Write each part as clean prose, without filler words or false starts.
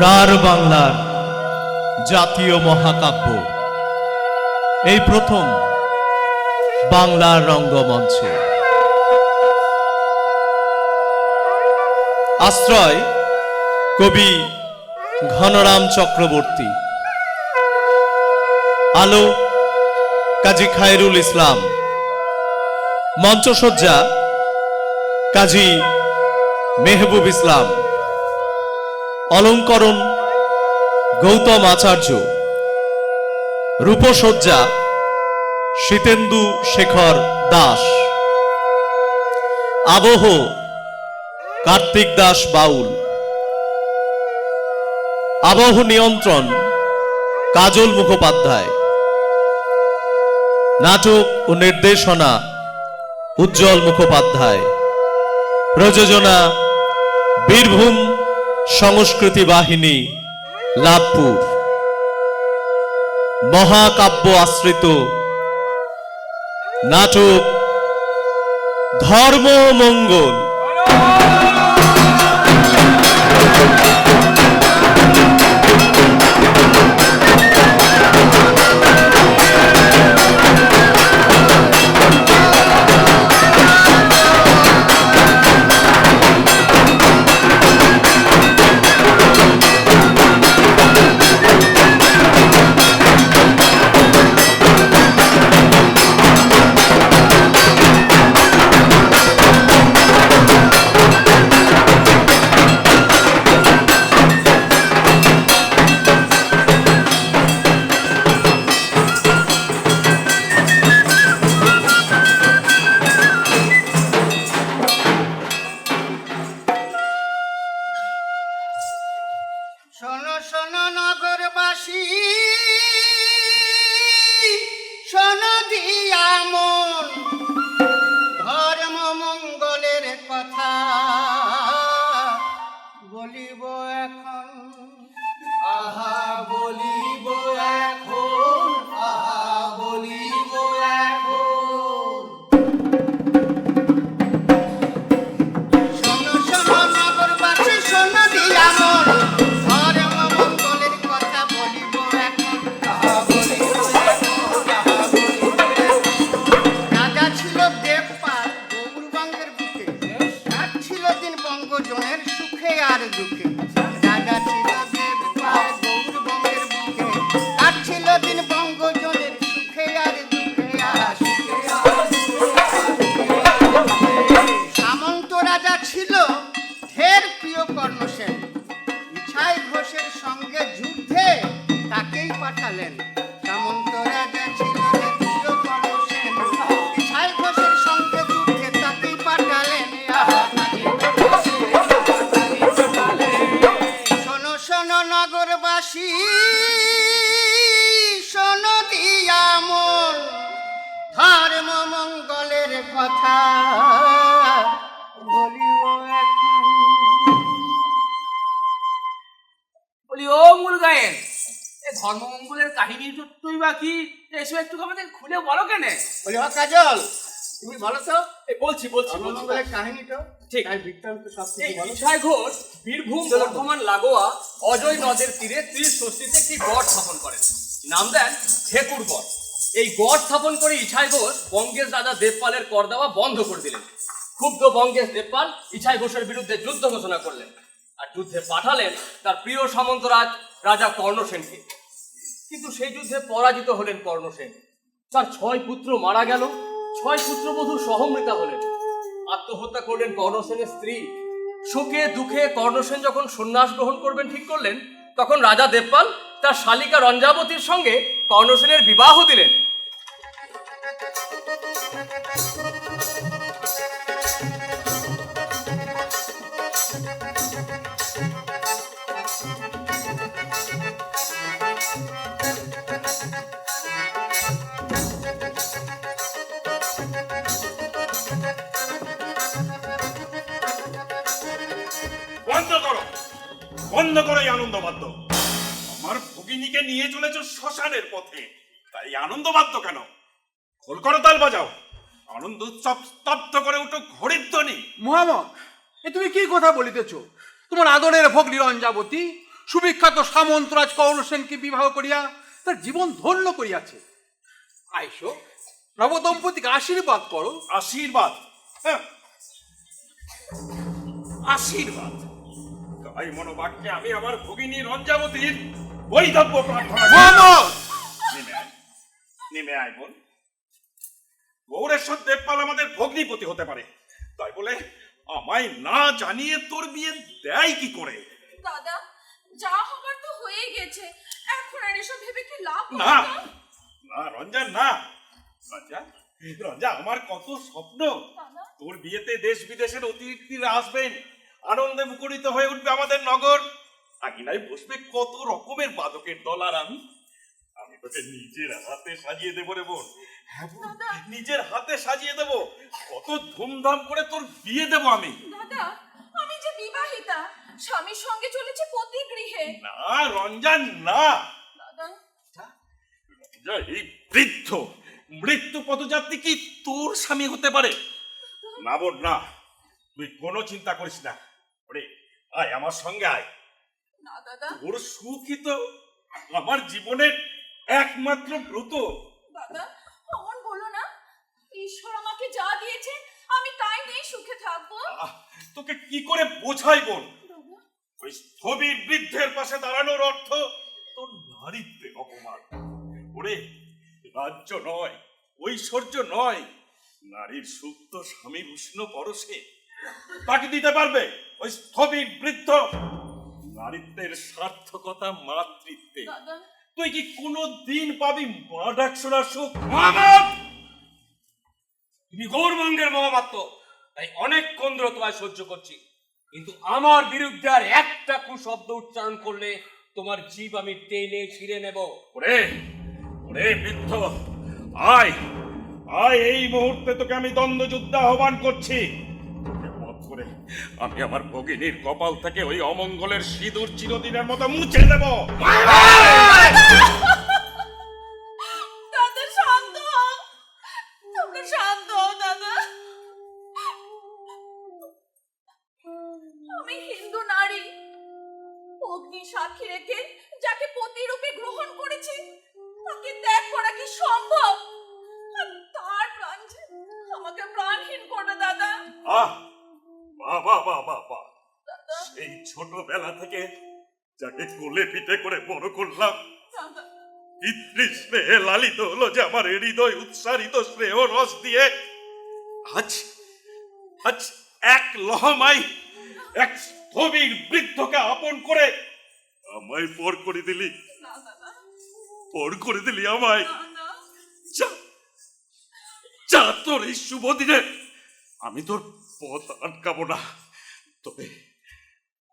রার বাংলার জাতীয় মহাকাব্য এই প্রথম বাংলার রঙ্গমঞ্চে। আশ্রয় কবি ঘনরাম চক্রবর্তী, আলো কাজী খায়রুল ইসলাম, মঞ্চসজ্জা কাজী মেহবুব ইসলাম, অলঙ্করণ গৌতম আচার্য, রূপসজ্জা শীতেন্দু শেখর দাস, আবহ কার্তিক দাস বাউল, আবহ নিয়ন্ত্রণ কাজল মুখোপাধ্যায়, নাটক ও নির্দেশনা উজ্জ্বল মুখোপাধ্যায়, প্রযোজনা বীরভূম সংস্কৃতি বাহিনী লাভপুর। মহাকাব্য আশ্রিত নাটক ধর্মমঙ্গল। শোনো শোনো নগরবাসী, শোনো দিয়া মন, ধর্ম মঙ্গলের কথা বলিব এখন। আহা বলিব এখন, আহা বলিব এখন। শোনো শোনো নগরবাসী, শোনো দিয়া মন, জনের সুখে আর দুঃখে। রাজা ছিল দেবপাল গৌরবঙ্গের বুকে, কাটছিল দিন বঙ্গজনের সুখে আর দুঃখে। সামন্ত রাজা ছিল ঢের প্রিয় কর্ণসেন, ইছাই ঘোষের সঙ্গে যুদ্ধে তাকেই পাঠালেন। সামন্ত রাজা ছিল প্রিয় কর্ণসেন, ইছাই ঘোষের সঙ্গে যুদ্ধে তাকেই পাঠালেন। শোনো নগরবাসী, শোনো দিয়া মন, ধর্ম মঙ্গলের কথা বলিব এখন। বলি ও মূল গায়েন, এই ধর্মমঙ্গলের কাহিনী তুই বা কি এসব একটু আমাদের খুলে বলো কেন? বলি ও কাজল, তুমি বলো তো বলছি ধর্মমঙ্গলের কাহিনীটা। ঠিক, তাই বৃত্তান্ত সব এই ইছাই ঘোষ বীরভূম বর্ধমান লাগোয়া অজয় নদের তীরে ত্রিষষ্ঠীতে একটি গড় স্থাপন করেন, নাম দেন ঠেকুর গড়। এই গড় স্থাপন করে ইছাই ঘোষ বঙ্গের রাজা দেবপালের কর দেওয়া বন্ধ করে দিলেন। ক্ষুব্ধ বঙ্গের দেবপাল ইছাই ঘোষের বিরুদ্ধে যুদ্ধ ঘোষণা করলেন আর যুদ্ধে পাঠালেন তার প্রিয় সামন্তরাজ রাজা কর্ণসেনকে। কিন্তু সেই যুদ্ধে পরাজিত হলেন কর্ণসেন। তার 6 পুত্র মারা গেল, 6 পুত্রবধূ সহমৃতা হলেন। আত্মহত্যা করলেন কর্ণসেনের স্ত্রী। সুখে দুঃখে কর্ণসেন যখন সন্ন্যাস গ্রহণ করবেন ঠিক করলেন, তখন রাজা দেবপাল তার শালিকা রঞ্জাবতীর সঙ্গে কর্ণসেনের বিবাহ দিলেন। বন্ধ করো এই আনন্দ বাদ্য। আমার ভগিনীকে নিয়ে চলেছ শ্মশানের পথে, তাই আনন্দ বাদ্য কেন? খোল করো, তাল বাজাও। আনন্দ উৎসব স্তব্ধ করে উঠো ঘড়ির ধ্বনি। মহামক, এ তুমি কি কথা বলিতেছ? তোমার আদরের ভগ্নী রঞ্জাবতী সুবিখ্যাত সামন্তরাজ কর্ণসেনকে বিবাহ করিয়া তার জীবন ধন্য করিয়াছে। আইসো, নবদম্পতিকে আশীর্বাদ করো। আশীর্বাদ? হ্যাঁ, আশীর্বাদ? তাই মনোবাক্যে আমি আমার ভগিনী রঞ্জাবতীর বৈধব্য প্রার্থনা করি। মোহাম্মদ! নেমে আয়, নেমে আয় বোন। গৌরেশ্বর দেবপাল আমাদের ভগ্নিপতি হতে পারে, তাই বলে আমায় না জানিয়ে তোর বিয়ে দেয় কি করে? দাদা, যা হবার তো হয়ে গেছে, এখন আর এসব ভেবে কি লাভ? না না রঞ্জা, না রঞ্জা, রঞ্জা, আমার কত স্বপ্ন। দাদা, তোর বিয়েতে দেশ বিদেশের অতিথিরা আসবেন, আনন্দে মুখরিত হয়ে উঠবে আমাদের নগর, আগিনায় বসবে কত রকমের বাদকের দল, আর আমি তোকে নিজের হাতে সাজিয়ে দেবো রে বোন। হ্যাঁ বোন, নিজের হাতে সাজিয়ে দেবো, কত ধুমধাম করে তোর বিয়ে দেবো আমি। দাদা, আমি যে বিবাহিতা, স্বামীর সঙ্গে চলেছি পতি গৃহে। না রঞ্জন, না। দাদা, রঞ্জা, এই বৃদ্ধ মৃত্যু পথযাত্রী কি তোর স্বামী হতে পারে? না বোন, না, তুই কোনো চিন্তা করিস না। ওরে আয়, আমার সঙ্গে আয়। না দাদা, ওর সুখই তো আমার জীবনের একমাত্র ব্রত। দাদা, অমন বলো না। ঈশ্বর আমাকে যা দিয়েছে আমি তাই নিয়ে সুখে থাকবো। তোকে কি করে বোঝাই বোন? দাদা, ওই স্থবির বৃদ্ধের পাশে দাঁড়ানোর অর্থ তোর নারীত্বের অপমান। ওরে, রাজ্য নয়, ঐশ্বর্য নয়, নারীর সুখ তো স্বামীর উষ্ণ পরশে। তাকে দিতে পারবে ওই স্থবির বৃদ্ধ? নারীত্বের সার্থকতা মাতৃত্বে। দাদা, তুই কি কোনো দিন পাবি মা ডাক শোনার সুখ? মোহাম্মদ! তুমি গৌরবঙ্গের মহামাত্য, তাই অনেকক্ষণ ধরে তোমায় সহ্য করছি, কিন্তু আমার বিরুদ্ধে আর একটা কুশব্দ উচ্চারণ করলে তোমার জীব আমি টেনে ছিঁড়ে নেব। ওরে ওরে বৃদ্ধ, আয় আয়, এই মুহূর্তে তোকে আমি দ্বন্দ্বযুদ্ধে আহ্বান করছি। তোকে বধ করে আমি আমার ভগিনীর কপাল থেকে ওই অমঙ্গলের সিঁদুর চিরদিনের মতো মুছে দেব। দাদা, শান্ত হও। তোমরা শান্ত হও দাদা। আমি হিন্দু নারী, অগ্নি সাক্ষী রেখে যাকে পতি রূপে গ্রহণ করেছি তাকে ত্যাগ করা কি সম্ভব? আর তার প্রাণ যে আমাকে প্রাণহীন করবে দাদা। আহ, বাবা বাবা বাবা, দাদা, এই ছোটবেলা থেকে যাকে কোলে পিঠে করে বড় করলাম, দাদা, পিতৃস্নেহে লালিত হলো যে আমার হৃদয় উৎসারিত স্নেহ রস দিয়ে, আজ আজ এক লহমায় এক স্থবির বৃদ্ধকে আপন করে আমায় পর করে দিলি, না দাদা, পর করে দিলি আমায়। না না, যা যা, তোর এই শুভ দিনে আমি তোর পথ আটকাবো না, তবে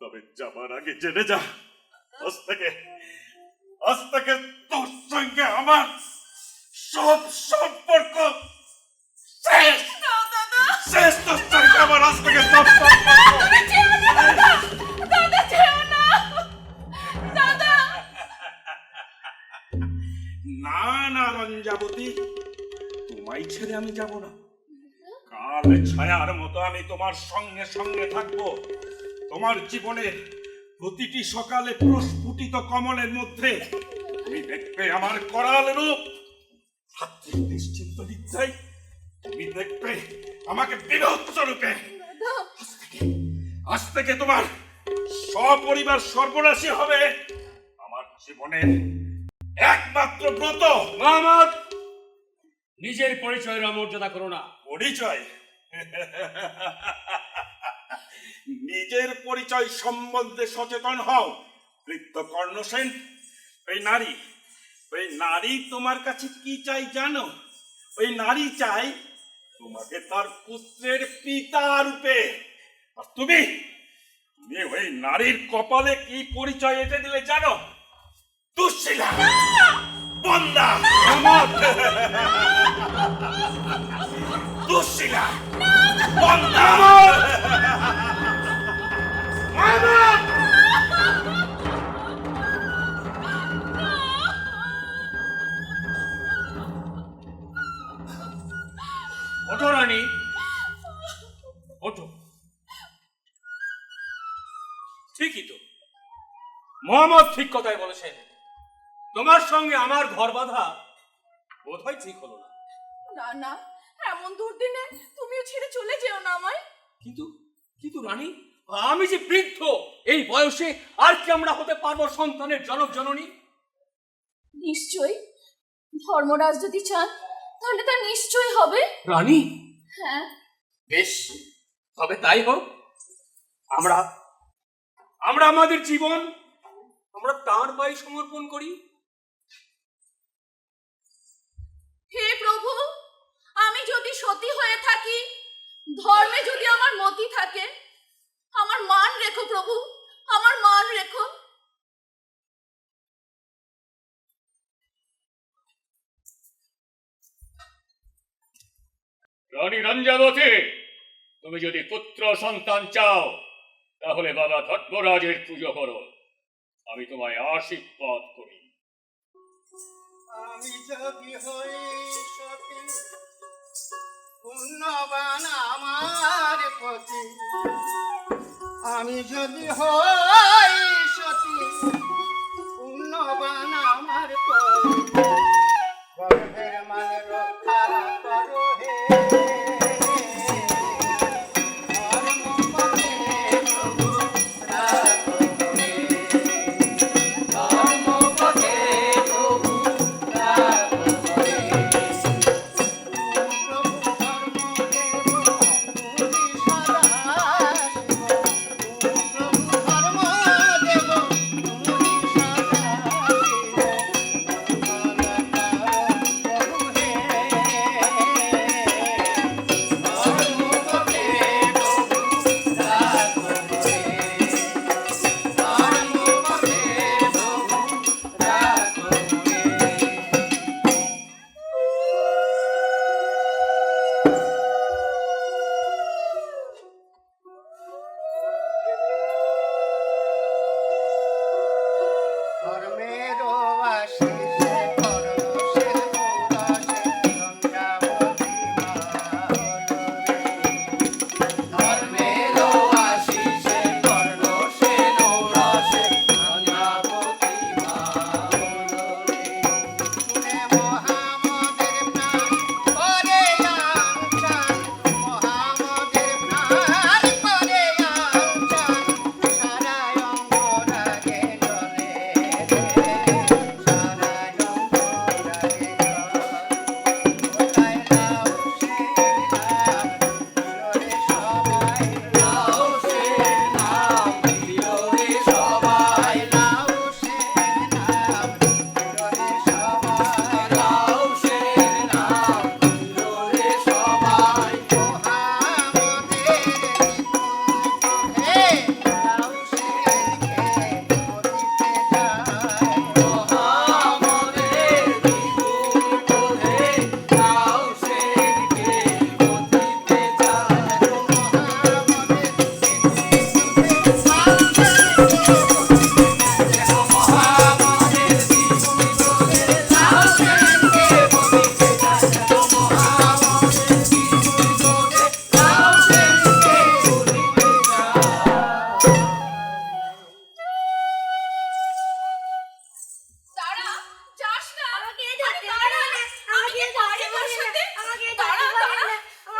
তবে যাবার আগে জেনে যা, আজ থেকে তোর সঙ্গে আমার সব সম্পর্ক শেষ। না দাদা, শেষ, তোর সঙ্গে আমার আজ থেকে সব সম্পর্ক। তুমি যেও না দাদা, দাদা যেও না দাদা। না না রঞ্জাবতী, তোমায় ছেড়ে আমি যাব না। কাল ছায়ার মতো আমি তোমার সঙ্গে সঙ্গে থাকবো। তোমার জীবনের প্রতিটি সকালে প্রস্ফুটিত কমলের মধ্যে তুমি দেখবে আমার করাল রূপ। রাত্রির নিশ্চিন্ত নিদ্রায় তুমি দেখবে আমাকে বিভৎস রূপে। আজ থেকে তোমার সপরিবার সর্বনাশী হবে আমার জীবনের একমাত্র ব্রত। মোহাম্মদ, নিজের পরিচয়ের অমর্যাদা করো না। পরিচয়? নিজের পরিচয় সম্বন্ধে সচেতন হও বৃদ্ধ কর্ণসেন। ওই নারী তোমার কাছে কি চাই জানো? ওই নারী চাই তোমাকে তার পুত্রের পিতা রূপে। আর তুমি ওই নারীর কপালে কি পরিচয় এঁটে দিলে জানো? দুঃশীলা, বন্দা, দুঃশীলা, বন্দা। ওঠো রানী, ওঠো। ঠিকই তো, মহামত ঠিক কথাই বলেছেন। তোমার সঙ্গে আমার ঘর বাঁধা বোধহয় ঠিক হলো না। না না, এমন দুর্দিনে তুমিও ছেড়ে চলে যেও না আমায়। কিন্তু কিন্তু রানী, আমি যে বৃদ্ধ, এই বয়সে আর কি আমরা হতে পারবো সন্তানের জনক জননী? নিশ্চয়ই, ধর্মরাজ যদি চান তাহলে তা নিশ্চয়ই হবে। রানী, হ্যাঁ, বেশ, তবে তাই হোক। আমরা আমরা আমাদের জীবন আমরা তাঁর পায়ে সমর্পণ করি। হে প্রভু, আমি যদি সতী হয়ে থাকি, ধর্মে যদি আমার মতি থাকে, আমার মান রেখো প্রভু, আমার মান রেখো। রানী রঞ্জাবতী, তুমি যদি পুত্র সন্তান চাও তাহলে বাবা ধর্মরাজের পুজো করো। আমি তোমায় আশীর্বাদ করি। আমি যদি হই সতী, পুণ্যবান আমার পতি। আমি যদি হই সতী, পুণ্যবান আমার পতি। গর্ভের মান রক্ষা করো হে। ধর্মের আশিসে করণসেন পুরাসে রঞ্জাবতী মা হলো রে। ধর্মের আশিসে করণসেন পুরাসে রঞ্জাবতী মা হলো রে। শুনে মহামদের প্রাণ করে আনচান, মহামদের প্রাণ করে আনচান, সারায় অঙ্গ রাগে জ্বলে রে, সারায় অঙ্গ রাগে জ্বলে। কোথায় লাউ সের নাম দিল রে সবাই, লাউ সের নাম দিল রে সবাই, লাউ সের নাম দিল রে সবাই, লাউ সের নাম দিল রে সবাই। মহামদের নিকুঞ্জ হে, লাউ সেরকে মতিতে যায়। মহামদের নিকুঞ্জ হে, লাউ সেরকে মতিতে যায়। মহামদের দাঁড়া, যাস না। আরে দাঁড়া, আমি কি পারি তোর সাথে? দাঁড়া, দাঁড়া,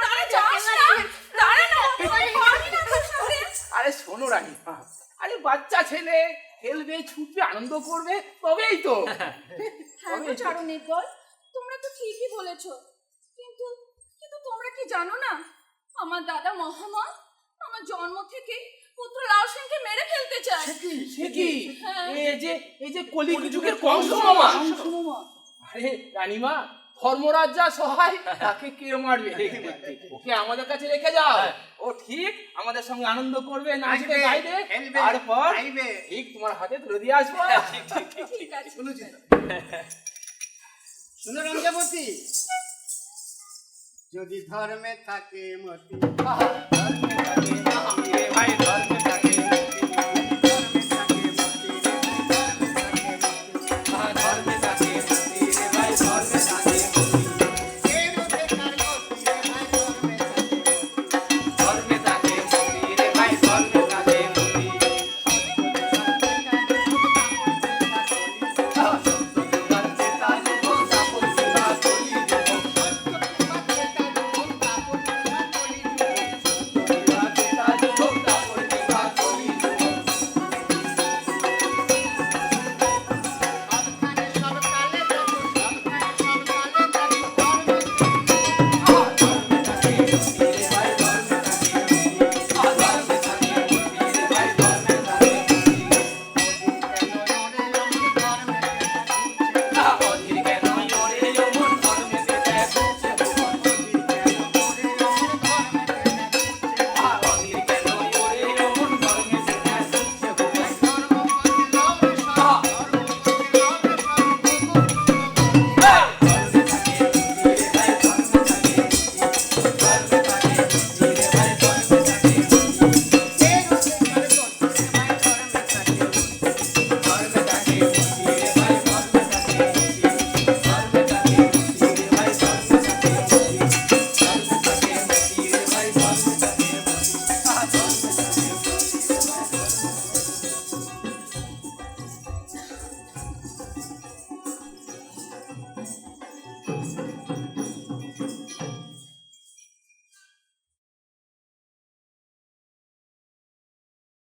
দাঁড়া, যাস না। দাঁড়া না, আমি পারি না তোর সাথে। আরে শোনো রানী, আরে বাচ্চা ছেলে খেলবে, ছুটবে, আনন্দ করবে, তবেই তো। হ্যাঁ গো চারণের দল, তোমরা তো ঠিকই বলেছো। কিন্তু কিন্তু তোমরা কি জানো না, আমার দাদা মহামত আমার জন্ম থেকে পুত্র লাউ সেনকে মেরে ফেলতে চায়। সে কি? হ্যাঁ। এই যে কলি যুগের কংস মামা। আরে রানীমা, ধর্মরাজ যা সহায় তাকে কে মারবে? ওকে আমাদের কাছে রেখে যাও, ও ঠিক আমাদের সঙ্গে আনন্দ করবে, নাচবে, আসবে, গাইবে, খেলবে, তারপর গাইবে। ঠিক তোমার হাতে তুলে দিয়ে আসবো। ঠিক আছে। শুনো রঞ্জাবতী, যদি ধর্মে থাকে মতি, ভাই ধর্মে